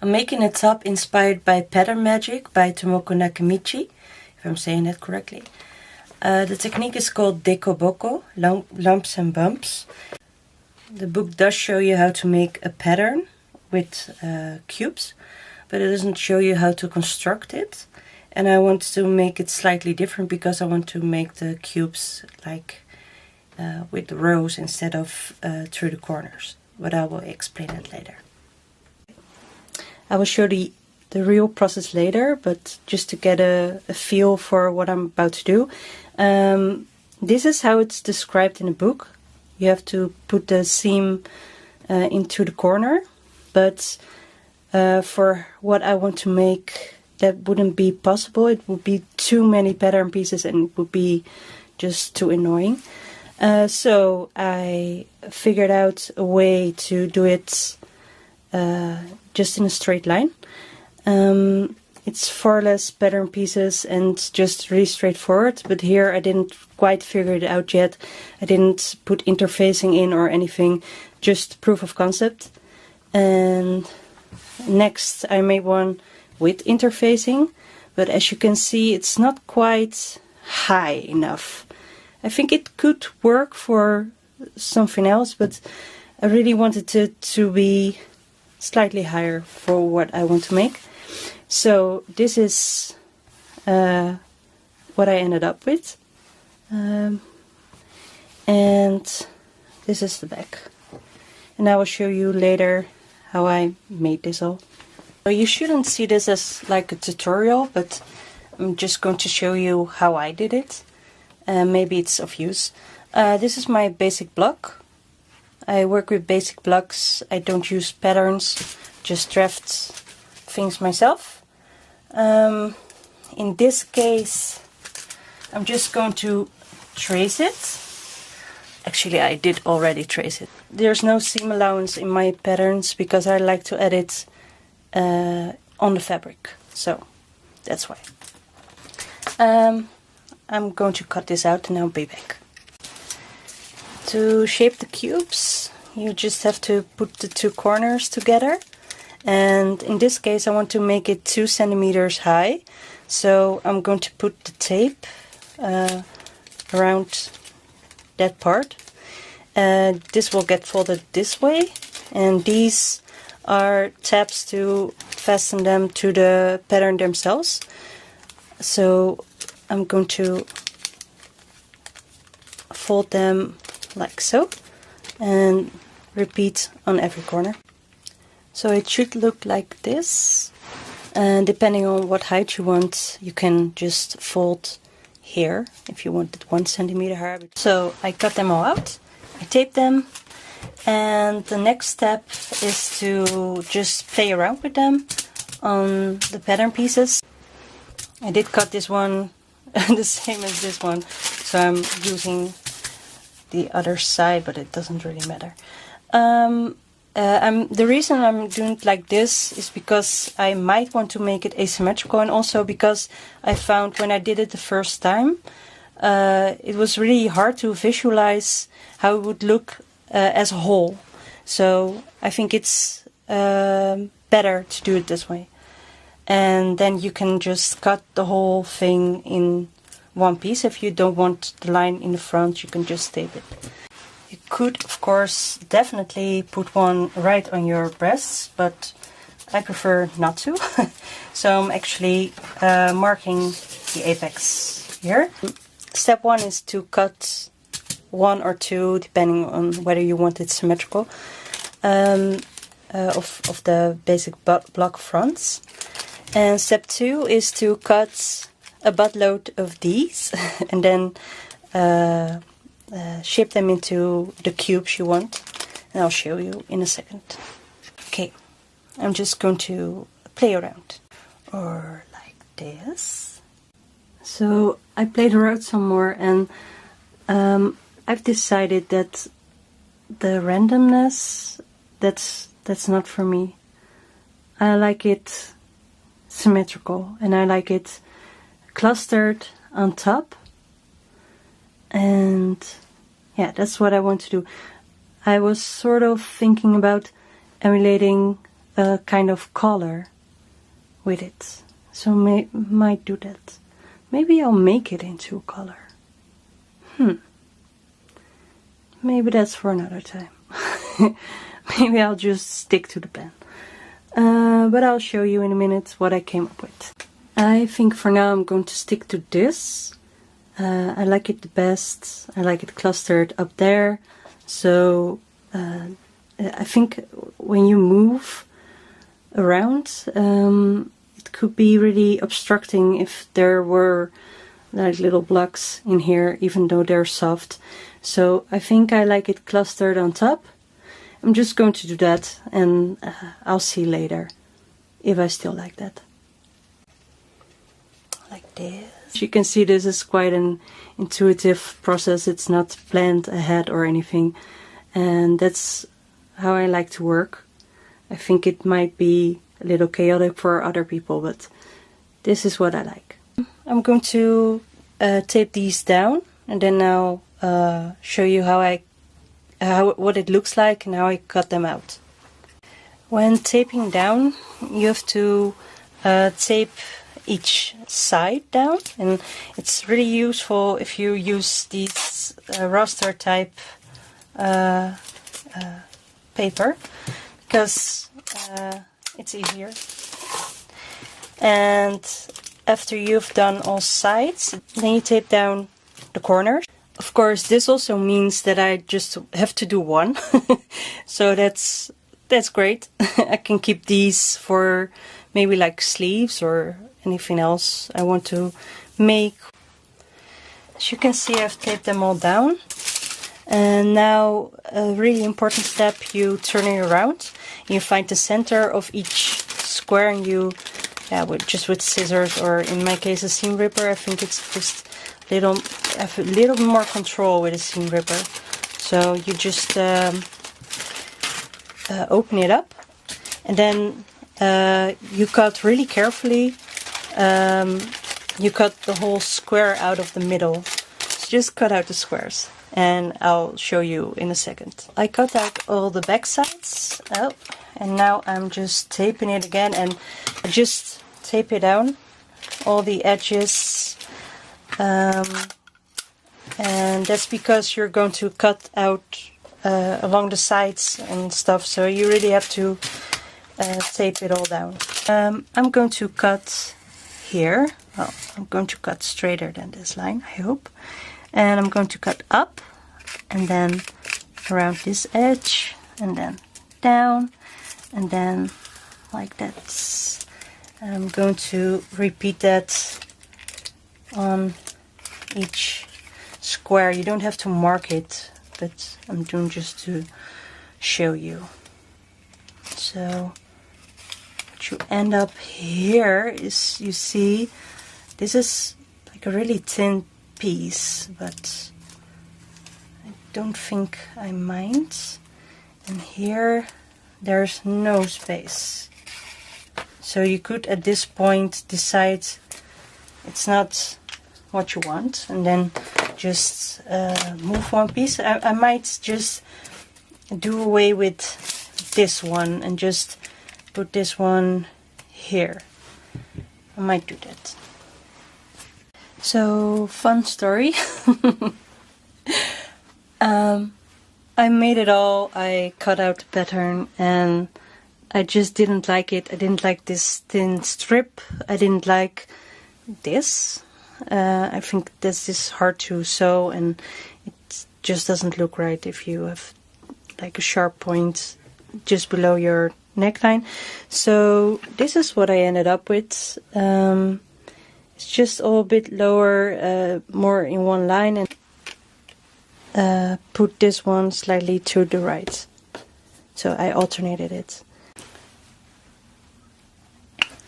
I'm making a top inspired by Pattern Magic by Tomoko Nakamichi, if I'm saying that correctly. The technique is called dekoboko, lumps and bumps. The book does show you how to make a pattern with cubes, but it doesn't show you how to construct it. And I want to make it slightly different because I want to make the cubes like with rows instead of through the corners. But I will explain it later. I will show the real process later, but just to get a feel for what I'm about to do. This is how it's described in the book. You have to put the seam into the corner, but for what I want to make, that wouldn't be possible. It would be too many pattern pieces and it would be just too annoying. So I figured out a way to do it just in a straight line. It's far less pattern pieces and just really straightforward, but here I didn't quite figure it out yet. I didn't put interfacing in or anything, just proof of concept. And next I made one with interfacing, but as you can see it's not quite high enough. I think it could work for something else, but I really wanted it to be slightly higher for what I want to make. So this is what I ended up with. And this is the back. And I will show you later how I made this all. So you shouldn't see this as like a tutorial, but I'm just going to show you how I did it. Maybe it's of use. This is my basic block. I work with basic blocks. I don't use patterns, just draft things myself. In this case, I'm just going to trace it. Actually, I did already trace it. There's no seam allowance in my patterns because I like to edit on the fabric. So that's why. I'm going to cut this out and I'll be back. To shape the cubes, you just have to put the two corners together. And in this case I want to make it 2 centimeters high. So I'm going to put the tape around that part. This will get folded this way. And these are tabs to fasten them to the pattern themselves. So I'm going to fold them like so and repeat on every corner. So it should look like this, and depending on what height you want, you can just fold here if you want it 1 centimeter higher. So I cut them all out, I taped them, and the next step is to just play around with them on the pattern pieces. I did cut this one the same as this one, so I'm using the other side, but it doesn't really matter. The reason I'm doing it like this is because I might want to make it asymmetrical, and also because I found when I did it the first time, it was really hard to visualize how it would look as a whole. So I think it's better to do it this way. And then you can just cut the whole thing in one piece. If you don't want the line in the front, you can just tape it. You could, of course, definitely put one right on your breasts, but I prefer not to. So I'm actually marking the apex here. Step 1 is to cut 1 or 2, depending on whether you want it symmetrical, of the basic block fronts. And step 2 is to cut a buttload of these and then shape them into the cubes you want, and I'll show you in a second. Okay, I'm just going to play around, or like this. So I played around some more, and I've decided that the randomness, that's not for me. I like it symmetrical, and I like it clustered on top. And yeah, that's what I want to do. I was sort of thinking about emulating a kind of color with it. So might do that. Maybe I'll make it into a color. Maybe that's for another time. Maybe I'll just stick to the pen. But I'll show you in a minute what I came up with. I think for now I'm going to stick to this. I like it the best. I like it clustered up there. So I think when you move around, it could be really obstructing if there were like little blocks in here, even though they're soft. So I think I like it clustered on top. I'm just going to do that, and I'll see later if I still like that. Like this. As you can see, this is quite an intuitive process. It's not planned ahead or anything, and that's how I like to work. I think it might be a little chaotic for other people, but this is what I like. I'm going to tape these down, and then I'll show you what it looks like and how I cut them out. When taping down, you have to tape each side down, and it's really useful if you use these raster type paper, because it's easier. And after you've done all sides, then you tape down the corners. Of course, this also means that I just have to do one. So that's great. I can keep these for maybe like sleeves or anything else I want to make. As you can see, I've taped them all down. And now a really important step, you turn it around. You find the center of each square, and you, just with scissors, or in my case a seam ripper. I think it's just have a little more control with a seam ripper. So you just open it up, and then you cut really carefully. You cut the whole square out of the middle. So just cut out the squares, and I'll show you in a second. I cut out all the back sides. Oh, and now I'm just taping it again, and I just tape it down, all the edges. And that's because you're going to cut out along the sides and stuff, so you really have to tape it all down. I'm going to cut here. Well, I'm going to cut straighter than this line, I hope. And I'm going to cut up, and then around this edge, and then down, and then like that. I'm going to repeat that on each square. You don't have to mark it, but I'm doing just to show you. So what you end up here is, you see, this is like a really thin piece, but I don't think I mind. And here there's no space. So you could at this point decide it's not what you want, and then just move one piece. I might just do away with this one and just put this one here. I might do that. So, fun story. I made it all. I cut out the pattern, and I just didn't like it. I didn't like this thin strip. I didn't like this. I think this is hard to sew, and it just doesn't look right if you have like a sharp point just below your neckline. So this is what I ended up with. It's just all a bit lower, more in one line, and put this one slightly to the right. So I alternated it.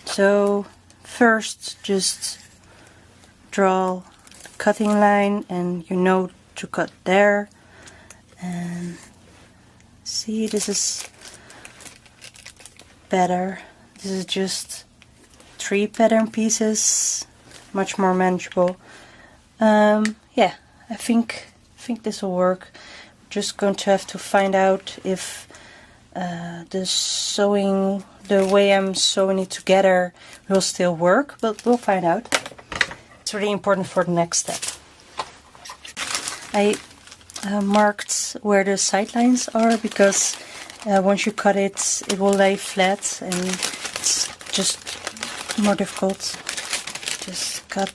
So first just draw the cutting line, and you know to cut there. And see, this is better. This is just 3 pattern pieces, much more manageable. Yeah, I think this will work. Just going to have to find out if the way I'm sewing it together will still work, but we'll find out. It's really important for the next step. I marked where the side lines are because once you cut it, it will lay flat and it's just more difficult. Just cut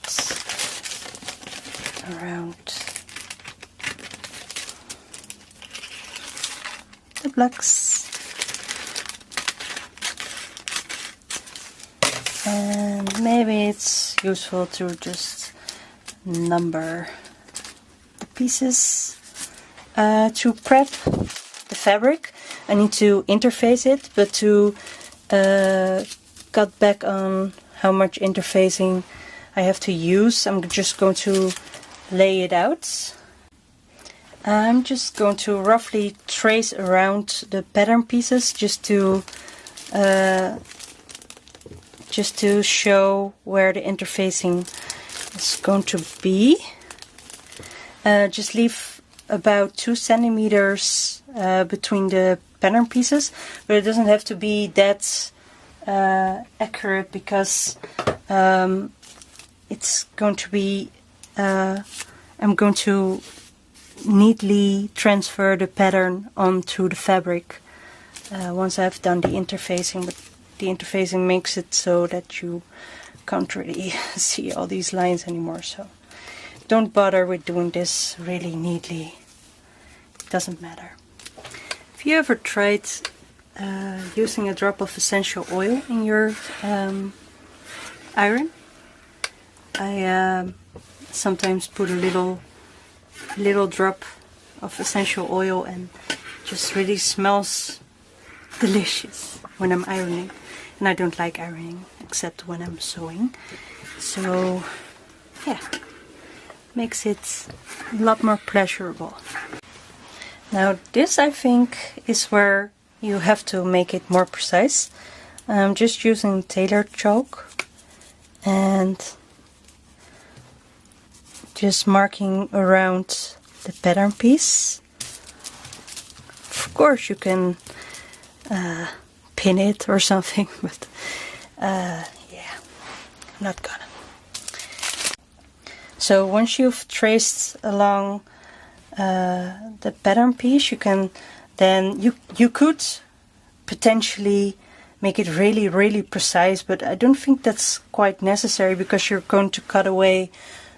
around the blocks. And maybe it's useful to just number the pieces. To prep the fabric, I need to interface it, but to cut back on how much interfacing I have to use, I'm just going to lay it out. I'm just going to roughly trace around the pattern pieces just to show where the interfacing is going to be. Just leave about 2 centimeters between the pattern pieces, but it doesn't have to be that accurate because it's going to be I'm going to neatly transfer the pattern onto the fabric once I've done the interfacing, but the interfacing makes it so that you can't really see all these lines anymore, so don't bother with doing this really neatly. It doesn't matter. Have you ever tried using a drop of essential oil in your iron? I sometimes put a little drop of essential oil, and it just really smells delicious when I'm ironing. And I don't like ironing except when I'm sewing, so yeah, makes it a lot more pleasurable. Now this, I think, is where you have to make it more precise. I'm just using tailor chalk and just marking around the pattern piece. Of course you can pin it or something, but yeah, I'm not gonna. So once you've traced along the pattern piece, you can then you could potentially make it really precise, but I don't think that's quite necessary because you're going to cut away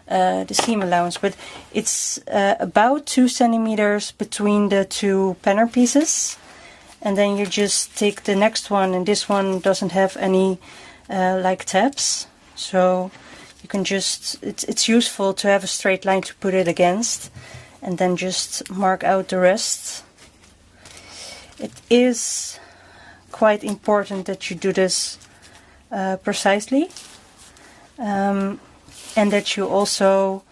the seam allowance. But it's about 2 centimeters between the two pattern pieces, and then you just take the next one, and this one doesn't have any like tabs, so you can just, it's useful to have a straight line to put it against, and then just mark out the rest. It is quite important that you do this precisely, and that you also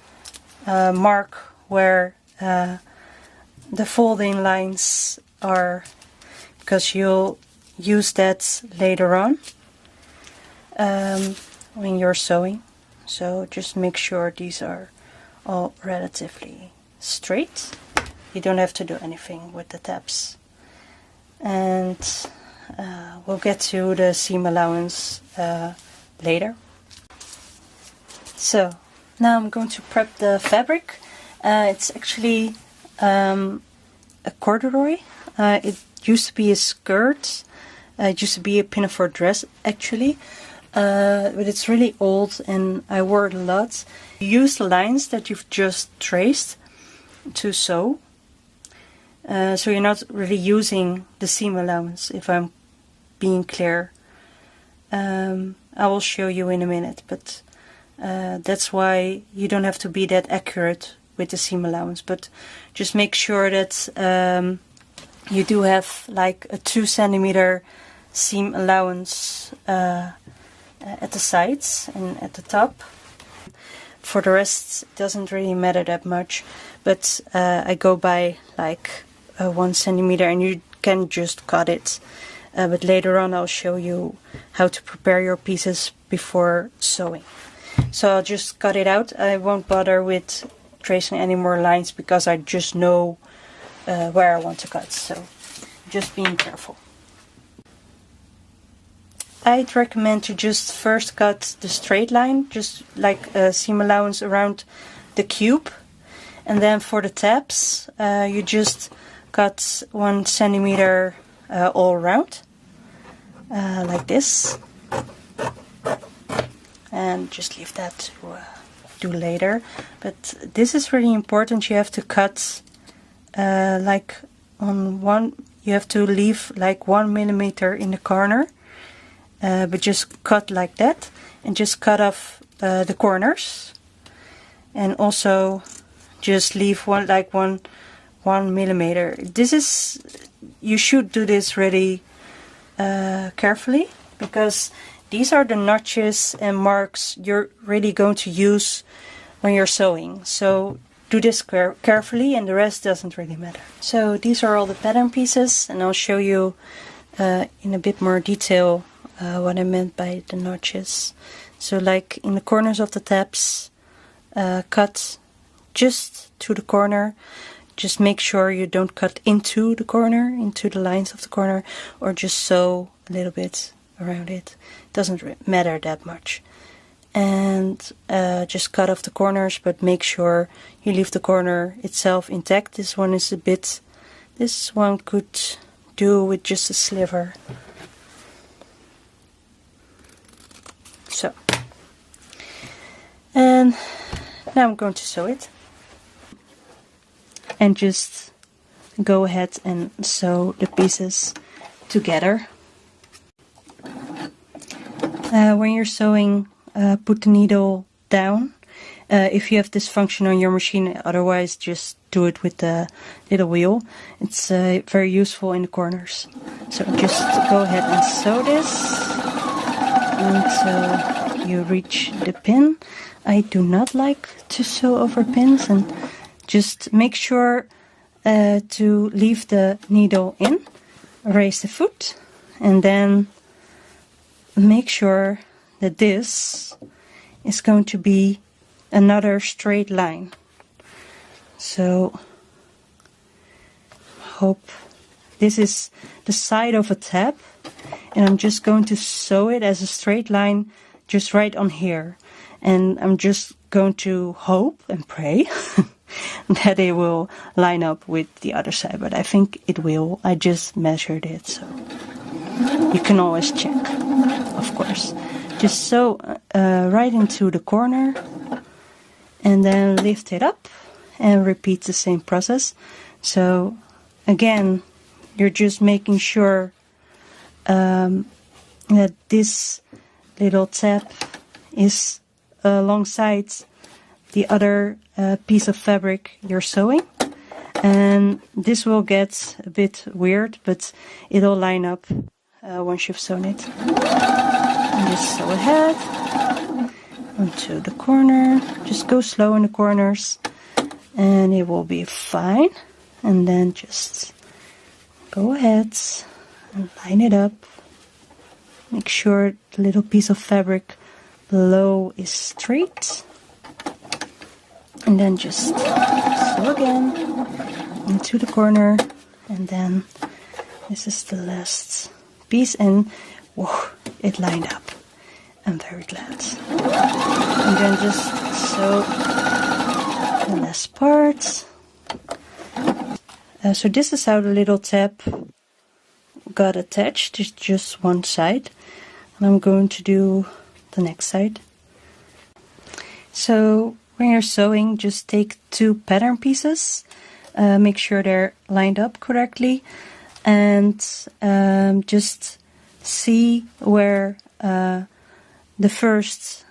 mark where the folding lines are, because you'll use that later on when you're sewing. So just make sure these are all relatively straight. You don't have to do anything with the tabs. And we'll get to the seam allowance later. So now I'm going to prep the fabric. It's actually a corduroy. It used to be a skirt. It used to be a pinafore dress actually. But it's really old and I wore it a lot. You use the lines that you've just traced to sew. So you're not really using the seam allowance, if I'm being clear. I will show you in a minute, but that's why you don't have to be that accurate with the seam allowance. But just make sure that you do have like a 2 centimeter seam allowance at the sides and at the top. For the rest, it doesn't really matter that much, but I go by like 1 centimeter, and you can just cut it. But later on I'll show you how to prepare your pieces before sewing. So I'll just cut it out. I won't bother with tracing any more lines because I just know where I want to cut. So just being careful. I'd recommend to just first cut the straight line, just like a seam allowance around the cube. And then for the tabs, you just cut 1 centimeter all around, like this. And just leave that to do later. But this is really important. You have to cut like on one, you have to leave like 1 millimeter in the corner. But just cut like that, and just cut off the corners, and also just leave one millimeter. This is, you should do this really carefully, because these are the notches and marks you're really going to use when you're sewing. So do this carefully, and the rest doesn't really matter. So these are all the pattern pieces, and I'll show you in a bit more detail what I meant by the notches. So like in the corners of the tabs, cut just to the corner. Just make sure you don't cut into the corner, into the lines of the corner, or just sew a little bit around it. It doesn't matter that much. And just cut off the corners, but make sure you leave the corner itself intact. This one is a bit, this one could do with just a sliver. So, and now I'm going to sew it, and just go ahead and sew the pieces together. When you're sewing, put the needle down if you have this function on your machine. Otherwise, just do it with the little wheel. It's very useful in the corners. So just go ahead and sew this until you reach the pin. I do not like to sew over pins, and just make sure to leave the needle in, raise the foot, and then make sure that this is going to be another straight line. So hope this is the side of a tab, and I'm just going to sew it as a straight line just right on here, and I'm just going to hope and pray that it will line up with the other side, but I think it will. I just measured it, so you can always check, of course. Just sew right into the corner, and then lift it up and repeat the same process. So again, you're just making sure that this little tab is alongside the other piece of fabric you're sewing, and this will get a bit weird, but it'll line up once you've sewn it. And just sew ahead onto the corner. Just go slow in the corners and it will be fine. And then just go ahead and line it up. Make sure the little piece of fabric below is straight. And then just sew again into the corner. And then this is the last piece, and whoa, it lined up. I'm very glad. And then just sew the last part. So this is how the little tab got attached. It's just one side. And I'm going to do the next side. So when you're sewing, just take 2 pattern pieces. Make sure they're lined up correctly. And just see where the first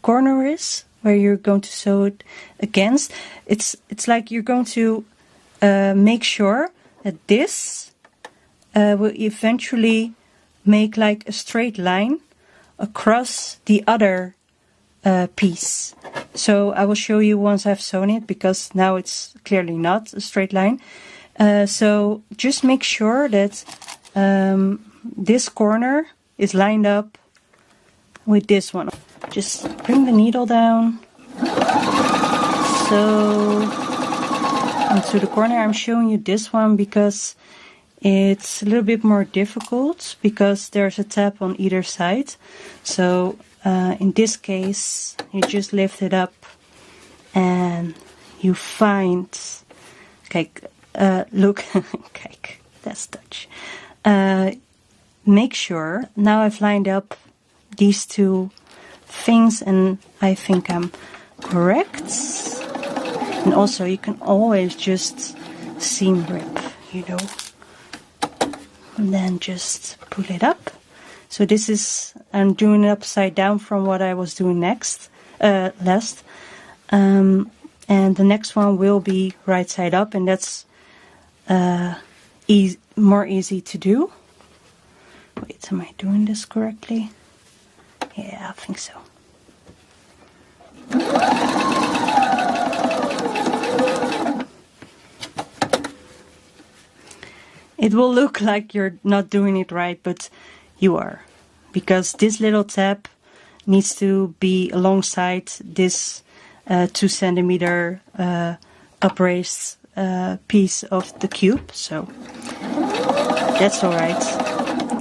corner is, where you're going to sew it against. It's like you're going to make sure that this will eventually make like a straight line across the other piece. So I will show you once I've sewn it, because now it's clearly not a straight line. So just make sure that this corner is lined up with this one. Just bring the needle down. So onto the corner. I'm showing you this one because It's a little bit more difficult because there's a tab on either side. So in this case, you just lift it up and you find, kijk, look, kijk, that's Dutch. Make sure, now I've lined up these two things and I think I'm correct. And also you can always just seam rip, you know. And then just pull it up. So this is, I'm doing it upside down from what I was doing last. And the next one will be right side up, and that's more easy to do. Wait, am I doing this correctly? Yeah, I think so. It will look like you're not doing it right, but you are. Because this little tab needs to be alongside this 2 centimeter upraised piece of the cube. So that's alright.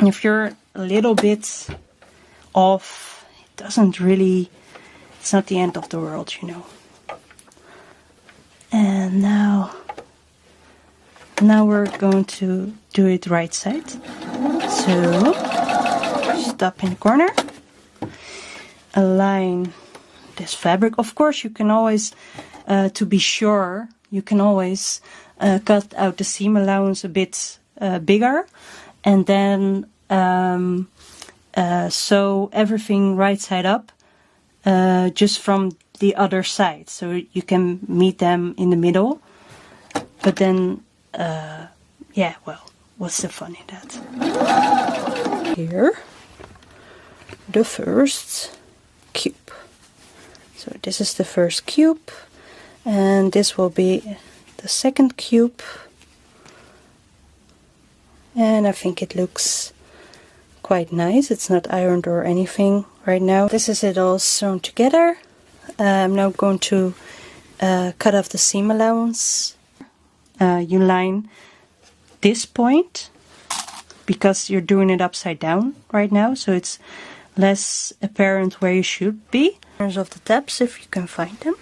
If you're a little bit off, it doesn't really, it's not the end of the world, you know. And now we're going to do it right side. So stop in the corner, align this fabric. Of course you can always, to be sure, you can always cut out the seam allowance a bit bigger, and then sew everything right side up, just from the other side, so you can meet them in the middle. But then yeah, well, what's the fun in that? Here, the first cube. So this is the first cube, and this will be the second cube. And I think it looks quite nice. It's not ironed or anything right now. This is it all sewn together. I'm now going to cut off the seam allowance. You line this point because you're doing it upside down right now, so it's less apparent where you should be. In terms of the tabs, if you can find them.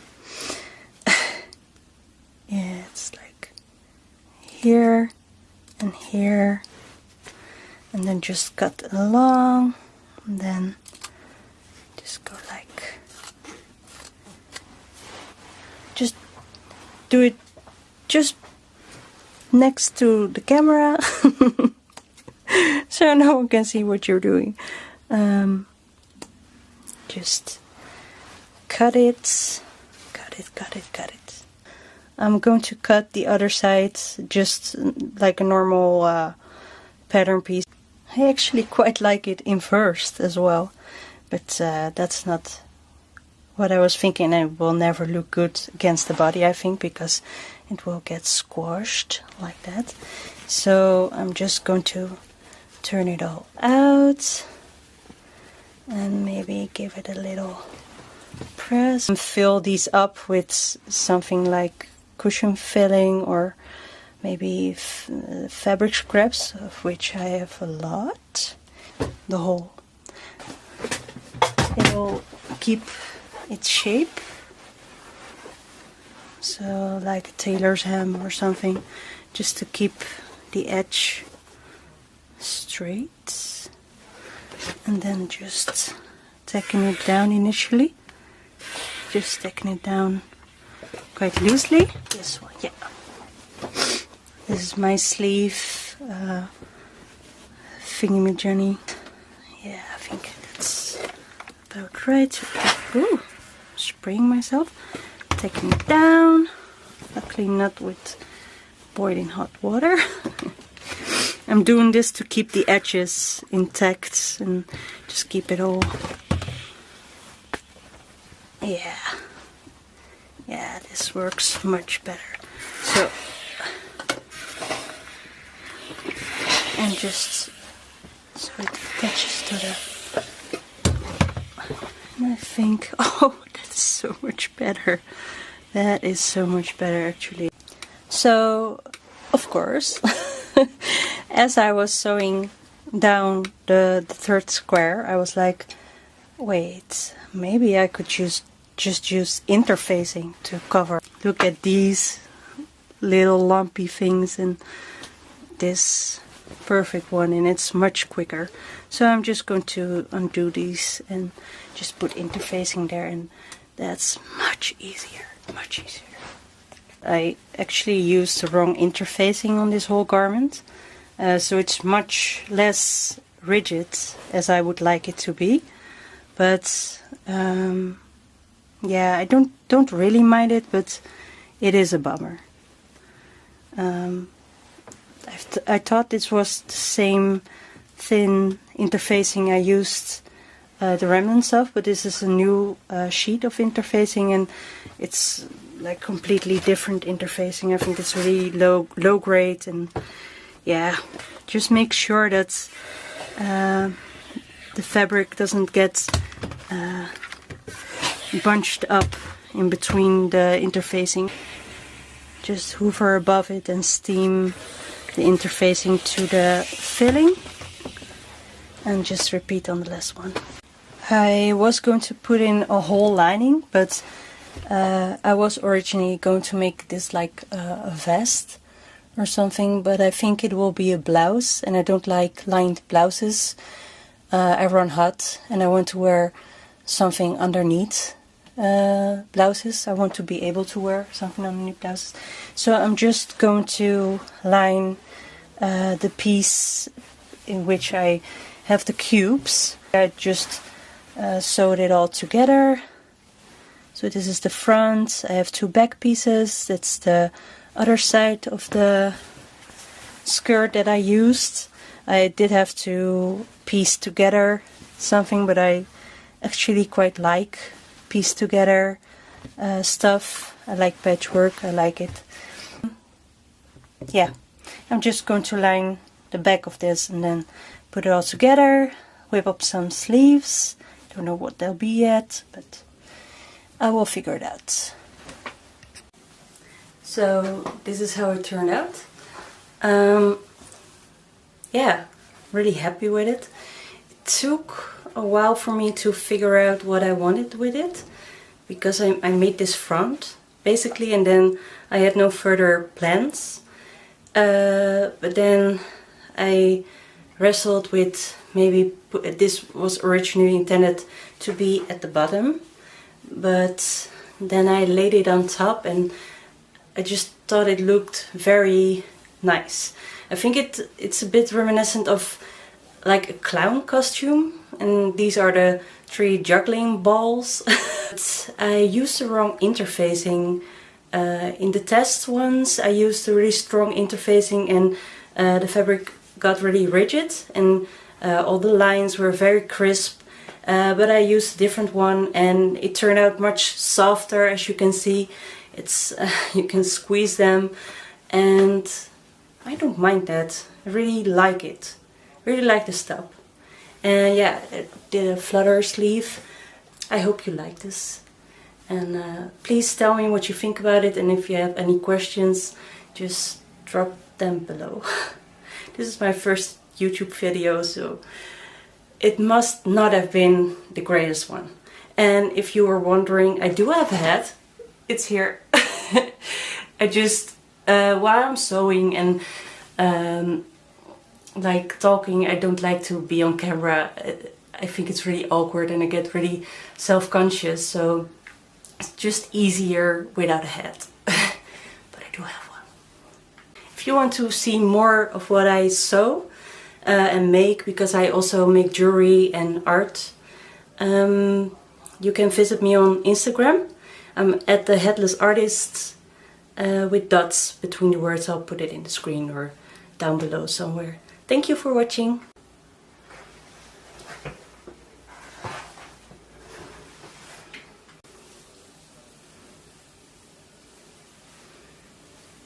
Yeah, it's like here and here, and then just cut along, and then just go like, just do it just next to the camera so no one can see what you're doing. Just cut it. I'm going to cut the other side just like a normal pattern piece. I actually quite like it inversed as well, but that's not what I was thinking, and it will never look good against the body, I think, because it will get squashed like that. So I'm just going to turn it all out and maybe give it a little press and fill these up with something like cushion filling or maybe fabric scraps, of which I have a lot. The whole, it will keep its shape, so like a tailor's hem or something, just to keep the edge straight, and then just tacking it down initially, just tacking it down quite loosely. This one, yeah, this is my sleeve thingy-majiggy. Yeah, I think that's about right. Ooh, spraying myself, taking it down, luckily not with boiling hot water. I'm doing this to keep the edges intact and just keep it all, yeah, this works much better. So, and just so it attaches to the, and I think, oh, that's so much better. That is so much better actually. So, of course, as I was sewing down the third square, I was like, wait, maybe I could just use interfacing to cover. Look at these little lumpy things and this perfect one, and it's much quicker. So I'm just going to undo these and just put interfacing there, and that's much easier, much easier. I actually used the wrong interfacing on this whole garment, so it's much less rigid as I would like it to be. But yeah, I don't really mind it, but it is a bummer. I thought this was the same thin interfacing I used the remnants of, but this is a new sheet of interfacing, and it's like completely different interfacing. I think it's really low grade, and yeah, just make sure that the fabric doesn't get bunched up in between the interfacing. Just hover above it and steam the interfacing to the filling, and just repeat on the last one. I was going to put in a whole lining, but I was originally going to make this like a vest or something, but I think it will be a blouse, and I don't like lined blouses. I run hot and I want to wear something underneath blouses. I want to be able to wear something underneath blouses. So I'm just going to line the piece in which I have the cubes. I just sewed it all together. So this is the front. I have two back pieces. That's the other side of the skirt that I used. I did have to piece together something, but I actually quite like piece together stuff. I like patchwork, I like it. Yeah, I'm just going to line the back of this and then put it all together, whip up some sleeves. Don't know what they'll be yet, but I will figure it out. So this is how it turned out. Yeah, really happy with it. It took a while for me to figure out what I wanted with it, because I made this front basically, and then I had no further plans. But then I wrestled with maybe this was originally intended to be at the bottom, but then I laid it on top and I just thought it looked very nice. I think it's a bit reminiscent of like a clown costume, and these are the 3 juggling balls. But I used the wrong interfacing. In the test ones I used a really strong interfacing, and the fabric got really rigid, and all the lines were very crisp. But I used a different one and it turned out much softer, as you can see. It's you can squeeze them, and I don't mind that. I really like it. Really like the stub. And yeah, the flutter sleeve. I hope you like this. And please tell me what you think about it, and if you have any questions, just drop them below. This is my first YouTube video, so it must not have been the greatest one. And if you were wondering, I do have a hat. It's here. I just, while I'm sewing and like talking, I don't like to be on camera. I think it's really awkward and I get really self-conscious, so it's just easier without a hat. But I do have one. If you want to see more of what I sew and make, because I also make jewelry and art, you can visit me on Instagram. I'm at the Headless Artist with dots between the words. I'll put it in the screen or down below somewhere. Thank you for watching.